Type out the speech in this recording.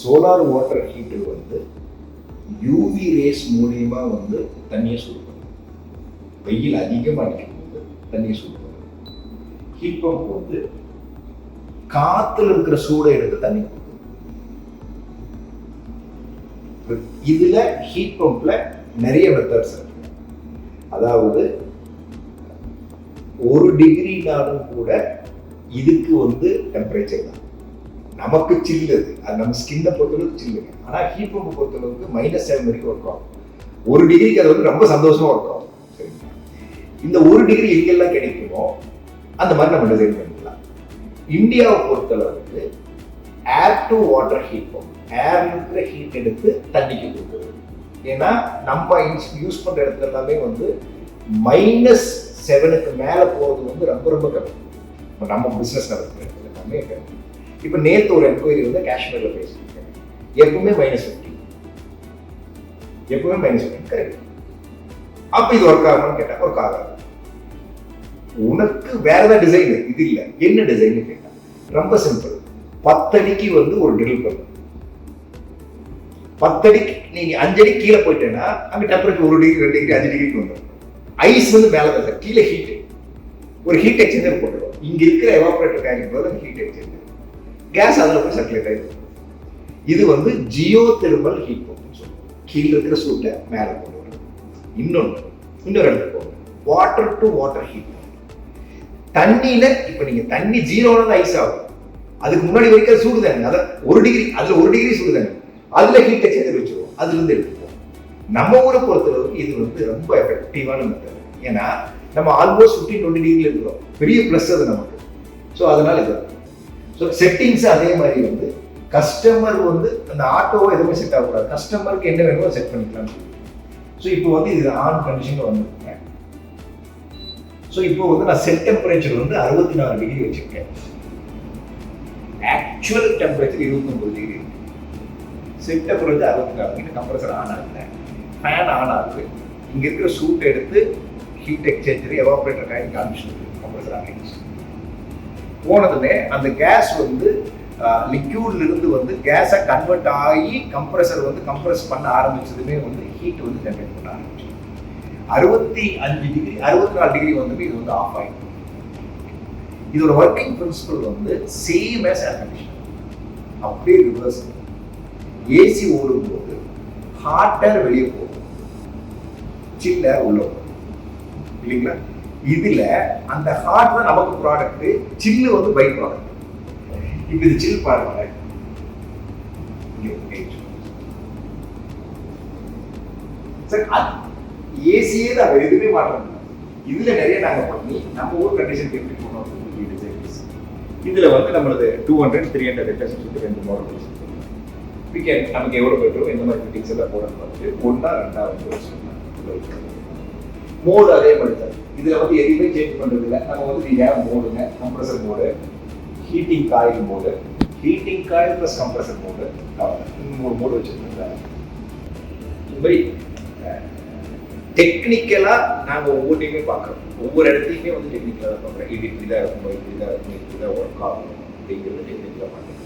Solar water heater வந்து UV rays மூலியமா வந்து தண்ணியை சூடு பண்ணும். வெயில் அதிகமாக அடிக்கும்போது தண்ணியை சூடு பண்ணும். ஹீட் பம்ப் வந்து காத்துல இருக்கிற சூடை எடுத்து தண்ணி கொடுக்கும். இதுல ஹீட் பம்ப்ல நிறைய மெத்தட்ஸ் இருக்கு. அதாவது 1 டிகிரினாலும் கூட இதுக்கு வந்து டெம்பரேச்சர் தான். நமக்கு சில்லு அது நம்ம ஸ்கின்னை பொறுத்தளவுக்கு சில்லுங்க. ஆனால் ஹீட் பம்பை பொறுத்தளவுக்கு -7 வரைக்கும் ஒர்க் ஆகும். 1 டிகிரிக்கு அது வந்து ரொம்ப சந்தோஷமா ஒர்க் ஆகும். சரிங்களா? இந்த 1 டிகிரி எங்கெல்லாம் கிடைக்குமோ அந்த மாதிரி நம்ம டிசைன் பண்ணிக்கலாம். இந்தியாவை பொறுத்தளவுக்கு air to water heat pump, air இருக்கிற ஹீட் எடுத்து தண்ணிக்கு கொடுக்குறது. ஏன்னா நம்ம யூஸ் பண்ற இடத்துல எல்லாமே வந்து -7க்கு மேல போறது வந்து ரொம்ப ரொம்ப கம்மி. நம்ம பிசினஸ் நடத்துற இடத்துல எல்லாமே கம்மி. இப்போ நேற்று ஒரு என்கொயரி வந்து காஷ்மீர்ல பேசியிருக்கேன். எப்பவுமே -50, எப்பவுமே -50. கரெக்ட். அப்ப இது ஒர்க் ஆகும்னு கேட்டா ஒர்க் ஆகாது. உனக்கு வேற ஏதாவது டிசைன் இது இல்லை, என்ன டிசைன் கேட்டா ரொம்ப சிம்பிள். 10 அடிக்கு வந்து ஒரு ட்ரில் பண்ணும். 10 அடிக்கு நீங்க 5 அடி கீழே போயிட்டேன்னா அங்க டெம்பரேச்சர் 1 டிகிரி 2 டிகிரி 5 டிகிரிக்கு வந்துடும். ஐஸ் வந்து மேலே தான் சார், கீழே ஹீட். ஒரு ஹீட் எக்ஸ்சேஞ்சர் போட்டுடும். இங்க இருக்கிற எவாபரேட்டர் கேரிங் போது அந்த ஹீட் எக்ஸ்சேஞ்சர் கேஸ் அதில் போய் சர்க்குலேட் ஆகிடும். இது வந்து ஜியோ தெர்மல் ஹீட் பம்ப்னு சொல்லுவோம். கீழே இருக்கிற சூட்டை மேலே கொண்டு வரும். இன்னொரு இடத்துக்கு போகும், water to water heat pump. தண்ணியில இப்ப நீங்க தண்ணி 0 ஐஸ் ஆகும். அதுக்கு முன்னாடி வரைக்கும் சூடு தானே, அதான் 1 டிகிரி, அதுல 1 டிகிரி சூடு தானே, அதுல ஹீட் எக்ஸ்சேஞ்சர் வச்சிருவோம், அதுல இருந்து எடுத்துப்போம். நம்ம ஊரை பொறுத்தளவுக்கு இது வந்து ரொம்ப எஃபெக்டிவான மெத்தட். ஏன்னா நம்ம ஆல்மோஸ்ட் 15-20 டிகிரில இருக்கிறோம். பெரிய பிளஸ் அது நமக்கு. ஸோ அதனால இது செட்டிங்ஸ் அதே மாதிரி வந்து கஸ்டமர் வந்து அந்த ஆட்டோவோ எதுவுமே செட் ஆகக்கூடாது. கஸ்டமருக்கு என்ன வேணுமோ செட் பண்ணிக்கலாம். ஸோ இப்போ வந்து இது ஆன் கண்டிஷன்ல வந்துருக்கேன். ஸோ இப்போ வந்து நான் செட் டெம்பரேச்சர் வந்து 64 டிகிரி வச்சிருக்கேன். Actual temperature 29 degree. Set temperature 64 degree. Compressor on ஆகுது, ஃபேன் ஆன் ஆகுது. இங்க இருக்கிற சூட் எடுத்து ஹீட் எக்ஸ்சேஞ்சர் எவாபரேட்டர் காய் காமிச்சு கம்ப்ரஸர் ஆகிடுச்சு. போனதுமே அந்த கேஸ் வந்து லிக்யூட்ல இருந்து வந்து கேஸை கன்வெர்ட் ஆகி கம்ப்ரஸர் வந்து கம்ப்ரஸ் பண்ண ஆரம்பிச்சதுமே வந்து ஹீட் வந்து ஜெனரேட் பண்ண ஆரம்பிச்சு. 65 டிகிரி 64 டிகிரி வந்து இது வந்து ஆஃப் ஆயிடும். இதோட ஒர்க்கிங் பிரின்சிபல் வந்து சேம் as ஏர் கண்டிஷனர். அப்படியே ரிவர்ஸ். ஏசி ஓடும்போது ஹாட் ஏர் வெளியே போகும், சில் ஏர் உள்ள போகும் இல்லைங்களா? இதுல அந்த ஹாட் தான் நமக்கு ப்ராடக்ட், சில்லு வந்து பை ப்ராடக்ட். இப்ப இது சில் பாருங்க, ஏசியே தான் எதுவுமே மாற்றம். இதுல நிறைய நாங்க பண்ணி நம்ம ஊர் கண்டிஷன் எப்படி போனோம். இதுல வந்து நம்மளது 200, 300 லிட்டர்ஸ் சொல்லிட்டு 2 மாடல் நமக்கு எவ்வளவு பெட்ரோல் எந்த மாதிரி ஃபிட்டிங்ஸ் எல்லாம் போடணும் பார்த்துட்டு 1 2 வந்து மோடு அதே மாதிரி தான். இதுல வந்து எதுவுமே சேஞ்ச் பண்றது இல்லை. நம்ம வந்து ஏன் மோடுங்க, compressor mode, heating coil mode, heating coil plus compressor mode, 3 mode வச்சிருக்கோம். இந்த மாதிரி டெக்னிக்கலா நாங்க ஒவ்வொன்றையுமே பார்க்குறோம். ஒவ்வொரு இடத்துலையுமே வந்து டெக்னிக்கலா தான் பார்க்குறோம். இது இப்படிதான் இருக்கும், இப்படிதான் இருக்கும், இப்படிதான் ஒர்க் ஆகும் அப்படிங்கிறது டெக்னிக்கலா பார்க்குறோம்.